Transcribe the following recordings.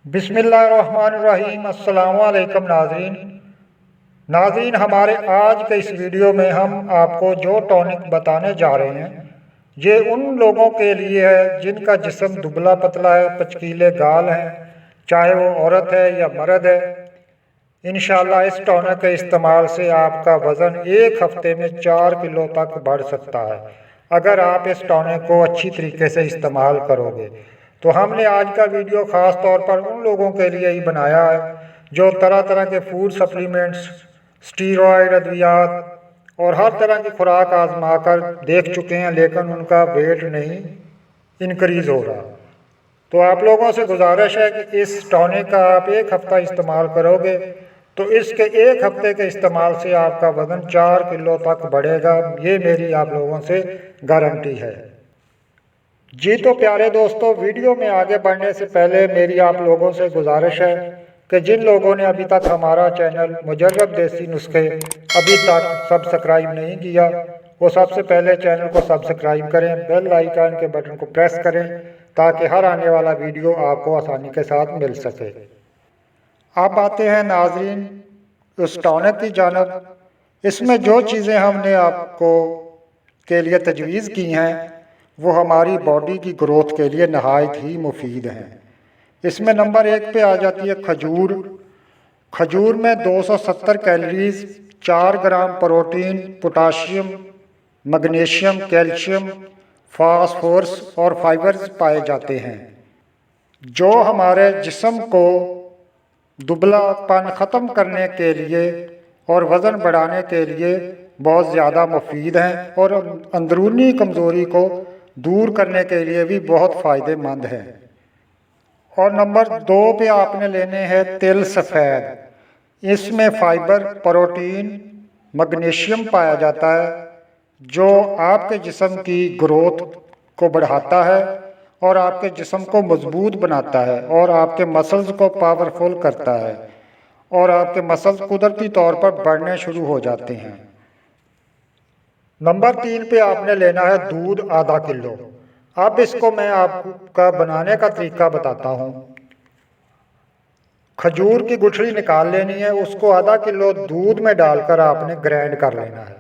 बिस्मिल्लाहिर्रहमानिर्रहीम। अस्सलाम वालेकुम नाज़रीन, हमारे आज के इस वीडियो में हम आपको जो टॉनिक बताने जा रहे हैं ये उन लोगों के लिए है जिनका जिस्म दुबला पतला है, पचकीले गाल हैं, चाहे वो औरत है या मर्द है। इंशाअल्लाह इस टॉनिक के इस्तेमाल से आपका वज़न एक हफ्ते में 4 किलो तक बढ़ सकता है अगर आप इस टॉनिक को अच्छी तरीके से इस्तेमाल करोगे। तो हमने आज का वीडियो ख़ास तौर पर उन लोगों के लिए ही बनाया है जो तरह तरह के फूड सप्लीमेंट्स, स्टीरॉयड अद्वियात और हर तरह की खुराक आजमा कर देख चुके हैं लेकिन उनका वेट नहीं इंक्रीज़ हो रहा। तो आप लोगों से गुजारिश है कि इस टॉनिक का आप एक हफ़्ता इस्तेमाल करोगे तो इसके एक हफ़्ते के इस्तेमाल से आपका वज़न 4 किलो तक बढ़ेगा। ये मेरी आप लोगों से गारंटी है। जी तो प्यारे दोस्तों, वीडियो में आगे बढ़ने से पहले मेरी आप लोगों से गुजारिश है कि जिन लोगों ने अभी तक हमारा चैनल मुजर्रब देसी नुस्खे अभी तक सब्सक्राइब नहीं किया वो सबसे पहले चैनल को सब्सक्राइब करें, बेल आइकन के बटन को प्रेस करें ताकि हर आने वाला वीडियो आपको आसानी के साथ मिल सके। अब आते हैं नाज़रीन उस टॉनिक की जानब। इसमें जो चीज़ें हमने आपको के लिए तजवीज़ की हैं वो हमारी बॉडी की ग्रोथ के लिए नहायत ही मुफीद हैं। इसमें नंबर 1 पे आ जाती है खजूर। खजूर में 270 calories, 4 gram protein, potassium, magnesium, calcium, phosphorus और फाइबर्स पाए जाते हैं जो हमारे जिस्म को दुबलापन ख़त्म करने के लिए और वज़न बढ़ाने के लिए बहुत ज़्यादा मुफीद हैं और अंदरूनी कमज़ोरी को दूर करने के लिए भी बहुत फ़ायदेमंद है। और नंबर 2 पे आपने लेने हैं तिल सफ़ेद। इसमें फाइबर, प्रोटीन, मैग्नीशियम पाया जाता है जो आपके जिस्म की ग्रोथ को बढ़ाता है और आपके जिस्म को मजबूत बनाता है और आपके मसल्स को पावरफुल करता है और आपके मसल्स कुदरती तौर पर बढ़ने शुरू हो जाते हैं। नंबर 3 पे आपने लेना है दूध आधा किलो। अब इसको मैं आपका बनाने का तरीका बताता हूँ। खजूर की गुठली निकाल लेनी है, उसको आधा किलो दूध में डालकर आपने ग्राइंड कर लेना है।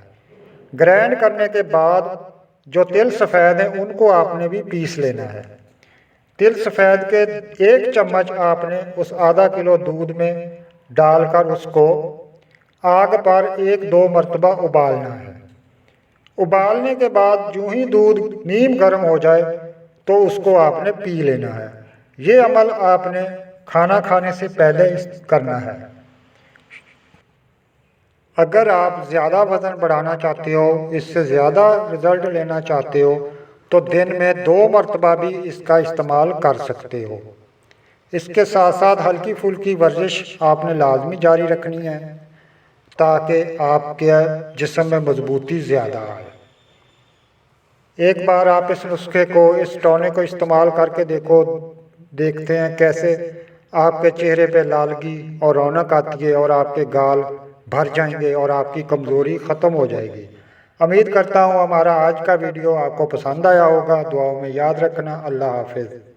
ग्राइंड करने के बाद जो तिल सफ़ेद है उनको आपने भी पीस लेना है। तिल सफ़ेद के 1 चम्मच आपने उस आधा किलो दूध में डालकर उसको आग पर 1-2 मरतबा उबालना है। उबालने के बाद यूं ही दूध नीम गर्म हो जाए तो उसको आपने पी लेना है। ये अमल आपने खाना खाने से पहले करना है। अगर आप ज़्यादा वज़न बढ़ाना चाहते हो, इससे ज़्यादा रिज़ल्ट लेना चाहते हो तो दिन में 2 मरतबा भी इसका इस्तेमाल कर सकते हो। इसके साथ साथ हल्की फुल्की वर्जिश आपने लाजमी जारी रखनी है ताकि आपके जिस्म में मजबूती ज़्यादा आए। एक बार आप इस नुस्खे को, इस टॉनिक को इस्तेमाल करके देखते हैं कैसे आपके चेहरे पे लालगी और रौनक आती है और आपके गाल भर जाएंगे और आपकी कमज़ोरी ख़त्म हो जाएगी। उम्मीद करता हूँ हमारा आज का वीडियो आपको पसंद आया होगा। दुआओं में याद रखना। अल्लाह हाफ़िज़।